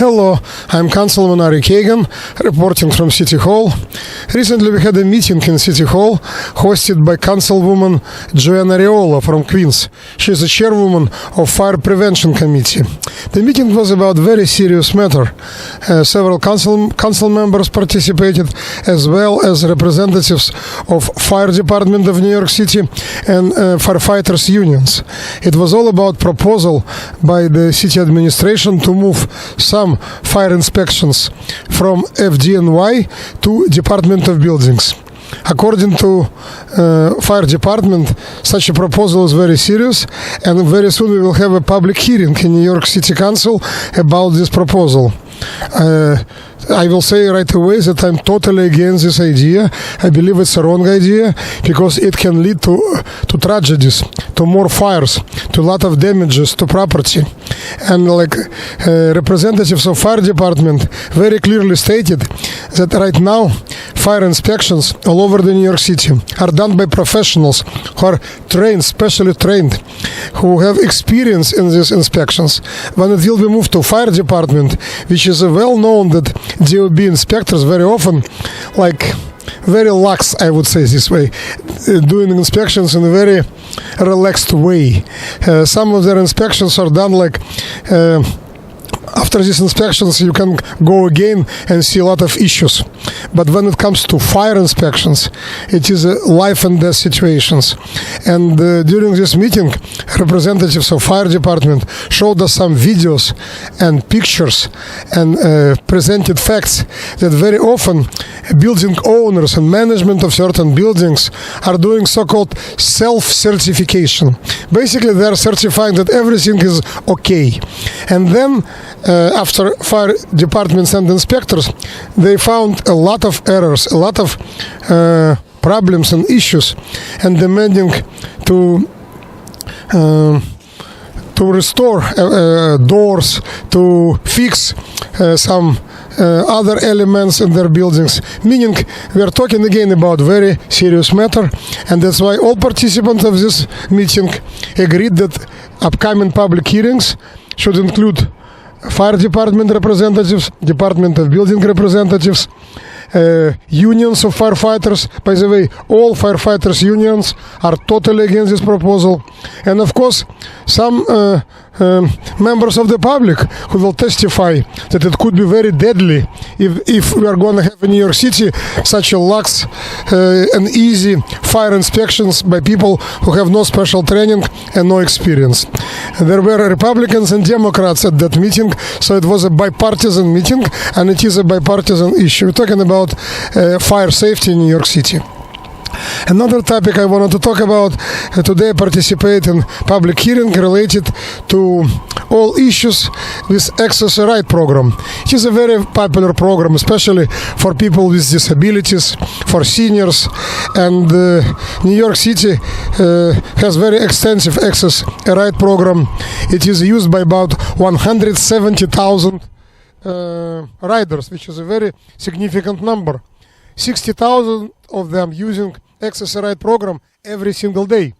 Hello, I'm Councilman Kagan, reporting from City Hall. Recently we had a meeting in City Hall hosted by Councilwoman Joanna Areola from Queens. She is the chairwoman of Fire Prevention Committee. The meeting was about a very serious matter. Several council members participated, as well as representatives of Fire Department of New York City and firefighters unions. It was all about proposal by the city administration to move some fire inspections from FDNY to Department of Buildings. According to Fire Department, such a proposal is very serious, and very soon we will have a public hearing in New York City Council about this proposal. I will say right away that I'm totally against this idea. I believe it's a wrong idea because it can lead to tragedies, to more fires, to a lot of damages to property. And representatives of Fire Department very clearly stated that right now fire inspections all over the New York City are done by professionals who are trained, specially trained, who have experience in these inspections. When it will be moved to Fire Department, which is well known that DOB inspectors very often, very lax, I would say this way, doing inspections in a very relaxed way. Some of their inspections are done after these inspections you can go again and see a lot of issues. But when it comes to fire inspections, it is life and death situations. And during this meeting, representatives of Fire Department showed us some videos and pictures and presented facts that very often building owners and management of certain buildings are doing so-called self-certification. Basically, they are certifying that everything is okay. And then after Fire Departments and inspectors, they found a lot of errors, a lot of problems and issues, and demanding to restore doors, to fix some other elements in their buildings. Meaning, we are talking again about very serious matter, and that's why all participants of this meeting agreed that upcoming public hearings should include Fire Department representatives, Department of Building representatives, unions of firefighters. By the way, all firefighters unions are totally against this proposal. And of course, some members of the public who will testify that it could be very deadly if we are going to have in New York City such a lax and easy fire inspections by people who have no special training and no experience. There were Republicans and Democrats at that meeting, so it was a bipartisan meeting, and it is a bipartisan issue. We're talking about fire safety in New York City. Another topic I wanted to talk about today, I participate in public hearing related to all issues with Access Right program. It is a very popular program, especially for people with disabilities, for seniors, and New York City has very extensive Access Right program. It is used by about 170,000 riders, which is a very significant number. 60,000 of them using Access Right program every single day.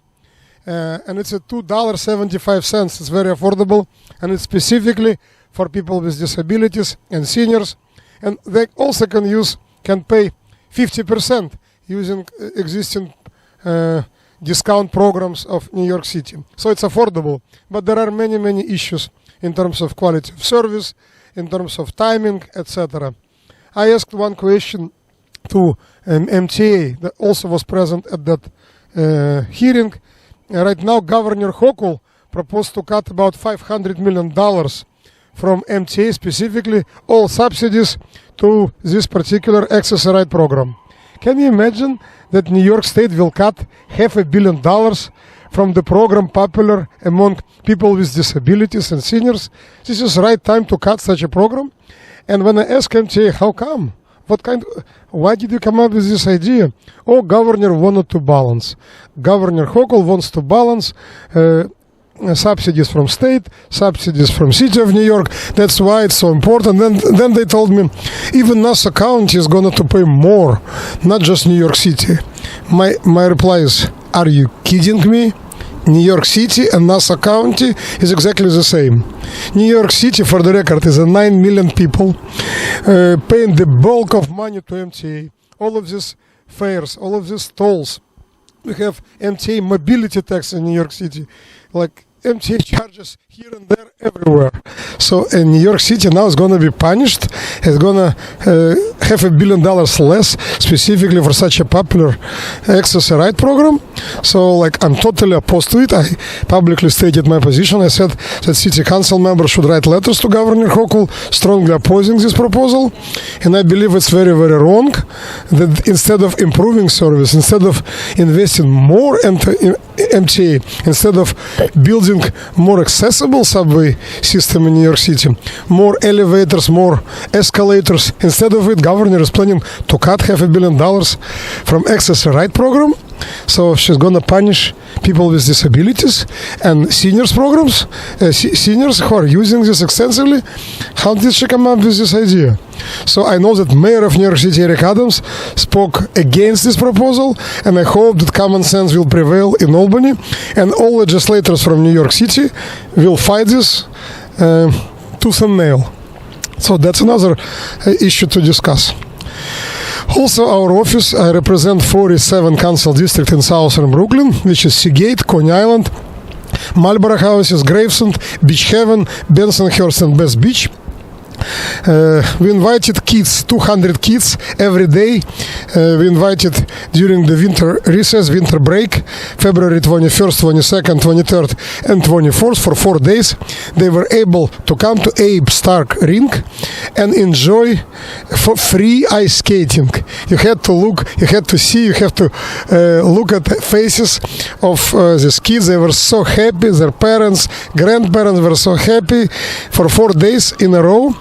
And it's at $2.75. It's very affordable, and it's specifically for people with disabilities and seniors. And they also can pay 50% using existing discount programs of New York City. So it's affordable. But there are many, many issues in terms of quality of service, in terms of timing, etc. I asked one question to MTA that also was present at that hearing. Right now, Governor Hochul proposed to cut about $500 million from MTA, specifically all subsidies to this particular Access Right program. Can you imagine that New York State will cut $500 million from the program popular among people with disabilities and seniors? This is the right time to cut such a program. And when I asked MTA, how come? Why did you come up with this idea? Oh, Governor wanted to balance. Governor Hochul wants to balance subsidies from state, subsidies from City of New York. That's why it's so important. Then they told me, even Nassau County is going to pay more, not just New York City. My reply is, are you kidding me? New York City and Nassau County is exactly the same. New York City, for the record, is 9 million people paying the bulk of money to MTA. All of these fares, all of these tolls. We have MTA mobility tax in New York City, like MTA charges here and there everywhere. So New York City now is going to be punished. It's going to have $1 billion less specifically for such a popular access right program. So like I'm totally opposed to it. I publicly stated my position. I said that city council members should write letters to Governor Hochul strongly opposing this proposal. And I believe it's very, very wrong that instead of improving service, instead of investing more into MTA, instead of building more accessible subway system in New York City, more elevators, more escalators. Instead of it, governor is planning to cut $500 million from access right program. So she's going to punish people with disabilities and seniors programs, seniors who are using this extensively. How did she come up with this idea? So I know that Mayor of New York City, Eric Adams, spoke against this proposal, and I hope that common sense will prevail in Albany, and all legislators from New York City will fight this tooth and nail. So that's another issue to discuss. Also, our office, I represent 47 council districts in southern Brooklyn, which is Seagate, Coney Island, Marlborough Houses, Gravesend, Beach Haven, Bensonhurst, and West Beach. We invited kids, 200 kids every day. We invited during the winter recess, winter break, February 21st, 22nd, 23rd, and 24th for 4 days. They were able to come to Abe Stark Rink and enjoy for free ice skating. You had to look, you had to see, you have to look at the faces of these kids. They were so happy. Their parents, grandparents were so happy for 4 days in a row.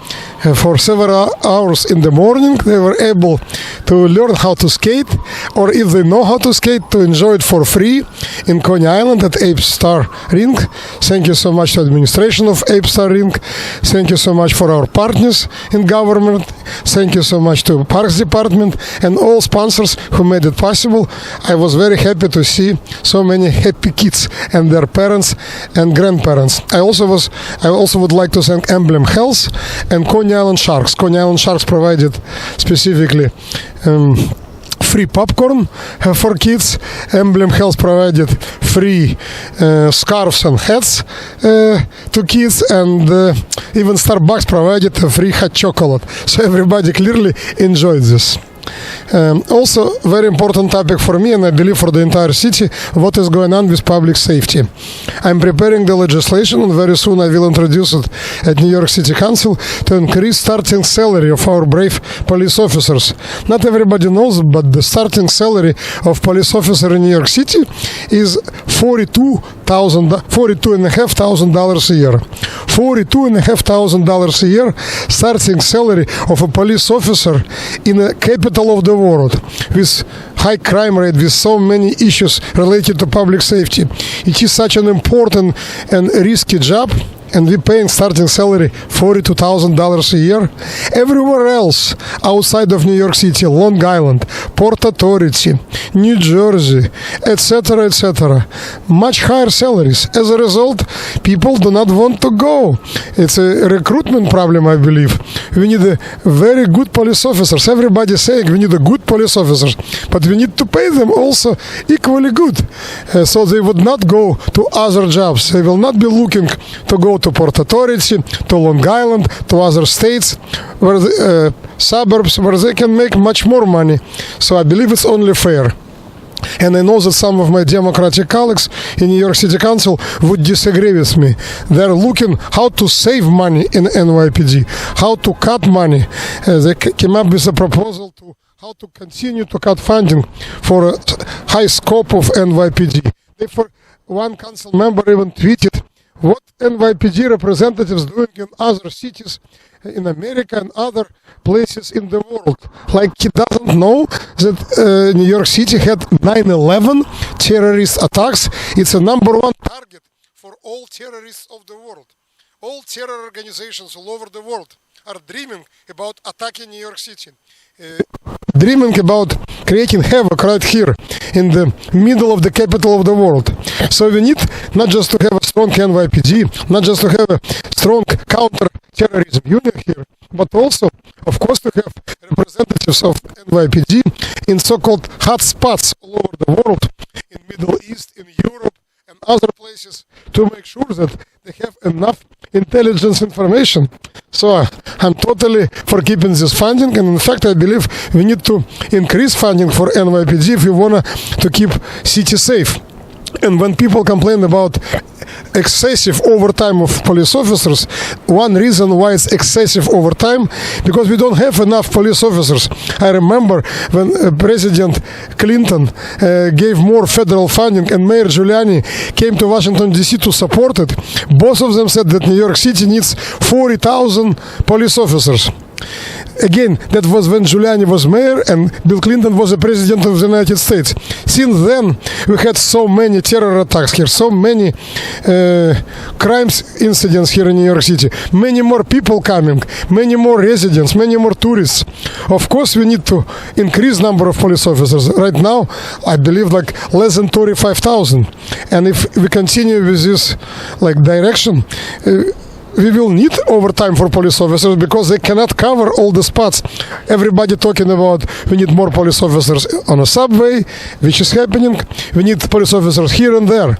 For several hours in the morning, they were able to learn how to skate, or if they know how to skate, to enjoy it for free in Coney Island at Ape Star Rink. Thank you so much to the administration of Ape Star Rink. Thank you so much for our partners in government. Thank you so much to Parks Department and all sponsors who made it possible. I was very happy to see so many happy kids and their parents and grandparents. I also would like to thank Emblem Health and Coney Island Sharks. Coney Island Sharks provided specifically free popcorn for kids. Emblem Health provided free scarves and hats to kids, and even Starbucks provided a free hot chocolate. So everybody clearly enjoyed this. Also, very important topic for me, and I believe for the entire city, what is going on with public safety. I'm preparing the legislation, and very soon I will introduce it at New York City Council to increase starting salary of our brave police officers. Not everybody knows, but the starting salary of police officer in New York City is $42,500 a year. $42,500 a year starting salary of a police officer in the capital of the world, with high crime rate, with so many issues related to public safety. It is such an important and risky job, and we're paying starting salary $42,000 a year. Everywhere else outside of New York City, Long Island, Port Authority, New Jersey, etc., much higher salaries. As a result, people do not want to go. It's a recruitment problem, I believe. We need a very good police officers. Everybody is saying we need a good police officers, but we need to pay them also equally good. So they would not go to other jobs. They will not be looking to go to Port Authority, to Long Island, to other states, where suburbs where they can make much more money. So I believe it's only fair. And I know that some of my Democratic colleagues in New York City Council would disagree with me. They're looking how to save money in NYPD, how to cut money. They came up with a proposal to how to continue to cut funding for a high scope of NYPD. Therefore, one council member even tweeted, what NYPD representatives doing in other cities in America and other places in the world. Like he doesn't know that New York City had 9/11 terrorist attacks. It's a number one target for all terrorists of the world. All terror organizations all over the world are dreaming about attacking New York City. dreaming about creating havoc right here in the middle of the capital of the world. So we need not just to have a strong NYPD, not just to have a strong counter-terrorism unit here, but also, of course, to have representatives of NYPD in so-called hot spots all over the world, in Middle East, in Europe, and other places, to make sure that they have enough intelligence information. So I'm totally for keeping this funding, and in fact I believe we need to increase funding for NYPD if we want to keep city safe. And when people complain about excessive overtime of police officers, one reason why it's excessive overtime, because we don't have enough police officers. I remember when President Clinton gave more federal funding and Mayor Giuliani came to Washington, D.C. to support it. Both of them said that New York City needs 40,000 police officers. Again, that was when Giuliani was mayor and Bill Clinton was the president of the United States. Since then, we had so many terror attacks here, so many crimes incidents here in New York City, many more people coming, many more residents, many more tourists. Of course, we need to increase number of police officers. Right now, I believe like less than 35,000. And if we continue with this direction, we will need overtime for police officers because they cannot cover all the spots. Everybody talking about we need more police officers on a subway, which is happening. We need police officers here and there.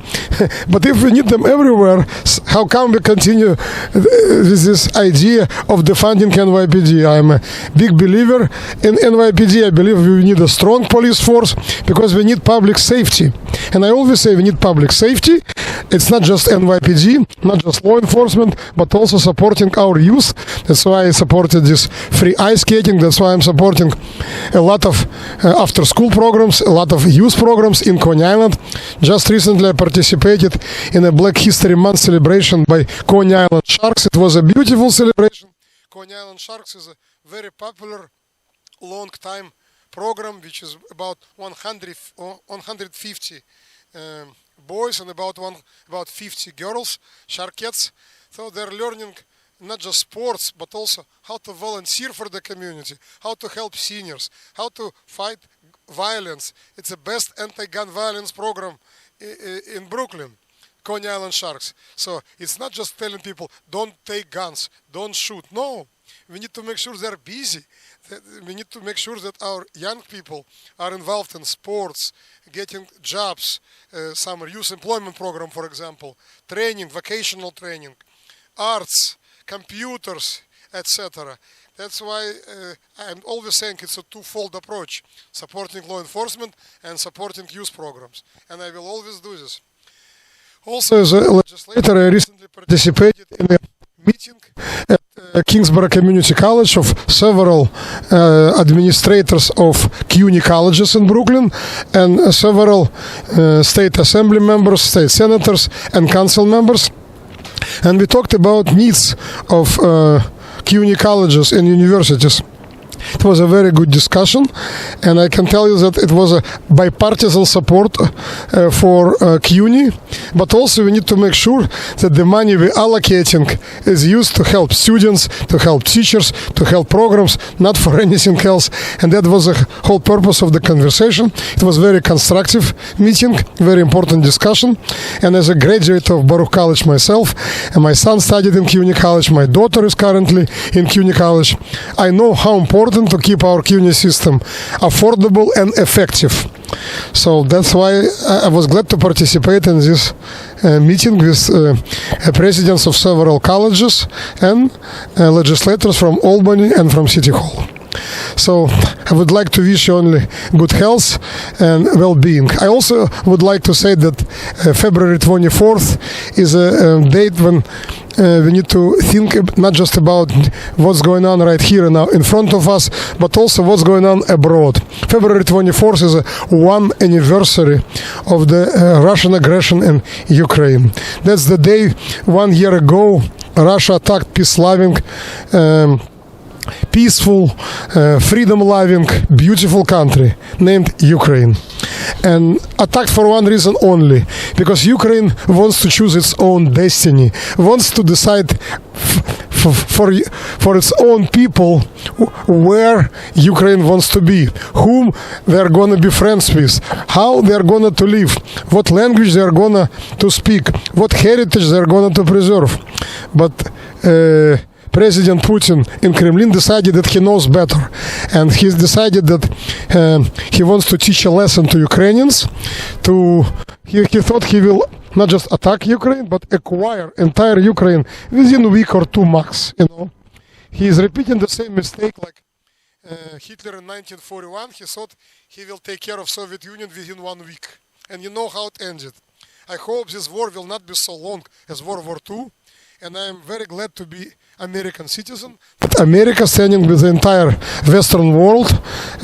But if we need them everywhere, how come we continue with this idea of defunding NYPD? I'm a big believer in NYPD. I believe we need a strong police force because we need public safety. And I always say we need public safety. It's not just NYPD, not just law enforcement, but also supporting our youth. That's why I supported this free ice skating. That's why I'm supporting a lot of after-school programs, a lot of youth programs in Coney Island. Just recently I participated in a Black History Month celebration by Coney Island Sharks. It was a beautiful celebration. Coney Island Sharks is a very popular long-time program, which is about 150 boys and about 50 girls, Sharkettes. So they're learning not just sports, but also how to volunteer for the community, how to help seniors, how to fight violence. It's the best anti-gun violence program in Brooklyn, Coney Island Sharks. So it's not just telling people, don't take guns, don't shoot. No, we need to make sure they're busy. We need to make sure that our young people are involved in sports, getting jobs, some youth employment program, for example, training, vocational training, arts, computers, etc. That's why I'm always saying it's a twofold approach, supporting law enforcement and supporting youth programs. And I will always do this. Also, as a legislator, I recently participated in a meeting at Kingsborough Community College of several administrators of CUNY colleges in Brooklyn and several state assembly members, state senators, and council members. And we talked about needs of CUNY colleges and universities. It was a very good discussion, and I can tell you that it was a bipartisan support for CUNY, but also we need to make sure that the money we're allocating is used to help students, to help teachers, to help programs, not for anything else. And that was the whole purpose of the conversation. It was a very constructive meeting, very important discussion. And as a graduate of Baruch College myself, and my son studied in CUNY College, my daughter is currently in CUNY College, I know how important to keep our CUNY system affordable and effective. So that's why I was glad to participate in this meeting with presidents of several colleges and legislators from Albany and from City Hall. So I would like to wish you only good health and well-being. I also would like to say that February 24th is a date when we need to think not just about what's going on right here now in front of us, but also what's going on abroad. February 24th is a 1 anniversary of the Russian aggression in Ukraine. That's the day 1 year ago Russia attacked peace-loving, peaceful, freedom-loving, beautiful country named Ukraine. And attacked for one reason only, because Ukraine wants to choose its own destiny, wants to decide for its own people where Ukraine wants to be, whom they're going to be friends with, how they're going to live, what language they're going to speak, what heritage they're going to preserve. But President Putin in Kremlin decided that he knows better, and he's decided that he wants to teach a lesson to Ukrainians. He thought he will not just attack Ukraine, but acquire entire Ukraine within a week or two max. He is repeating the same mistake like Hitler in 1941. He thought he will take care of Soviet Union within 1 week, and you know how it ended. I hope this war will not be so long as World War II, and I am very glad to be American citizen. That America standing with the entire Western world,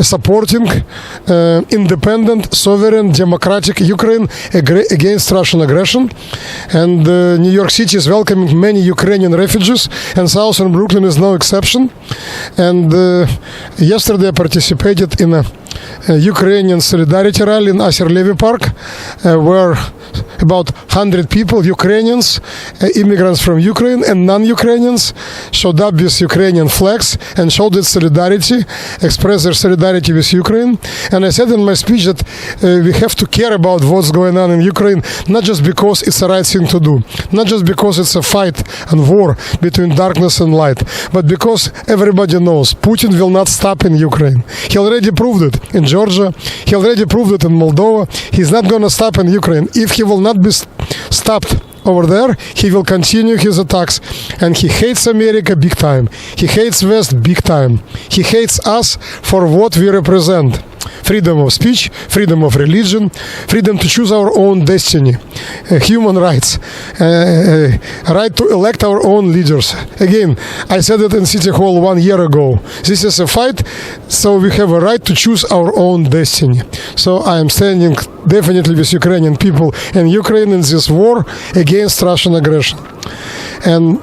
supporting independent, sovereign, democratic Ukraine against Russian aggression. And New York City is welcoming many Ukrainian refugees, and Southern Brooklyn is no exception. And yesterday I participated in a Ukrainian solidarity rally in Asser Levy Park, where about 100 people, Ukrainians, immigrants from Ukraine and non-Ukrainians, showed up with Ukrainian flags and showed their solidarity, expressed their solidarity with Ukraine. And I said in my speech that we have to care about what's going on in Ukraine, not just because it's the right thing to do, not just because it's a fight and war between darkness and light, but because everybody knows Putin will not stop in Ukraine. He already proved it in Georgia. He already proved it in Moldova. He's not going to stop in Ukraine. If he will not be stopped over there, he will continue his attacks. And he hates America big time. He hates West big time. He hates us for what we represent. Freedom of speech, freedom of religion, freedom to choose our own destiny, human rights, right to elect our own leaders. Again, I said it in City Hall 1 year ago. This is a fight, so we have a right to choose our own destiny. So I am standing definitely with Ukrainian people and Ukraine in this war against Russian aggression. And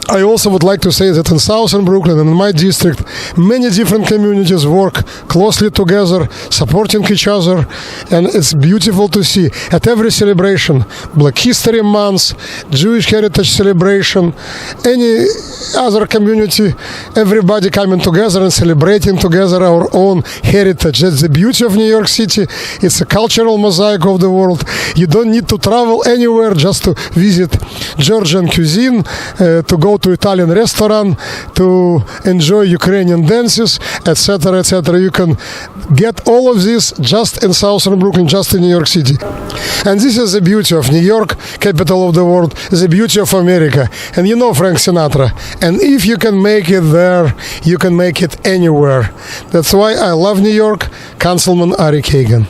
I also would like to say that in Southern Brooklyn and in my district, many different communities work closely together, supporting each other, and it's beautiful to see at every celebration, Black History Month, Jewish Heritage Celebration, any other community, everybody coming together and celebrating together our own heritage. That's the beauty of New York City. It's a cultural mosaic of the world. You don't need to travel anywhere just to visit Georgian cuisine, to go to Italian restaurant, to enjoy Ukrainian dances, etc., etc. You can get all of this just in Southern Brooklyn, just in New York City. And this is the beauty of New York, capital of the world, the beauty of America. And you know Frank Sinatra. And if you can make it there, you can make it anywhere. That's why I love New York. Councilman Kagan.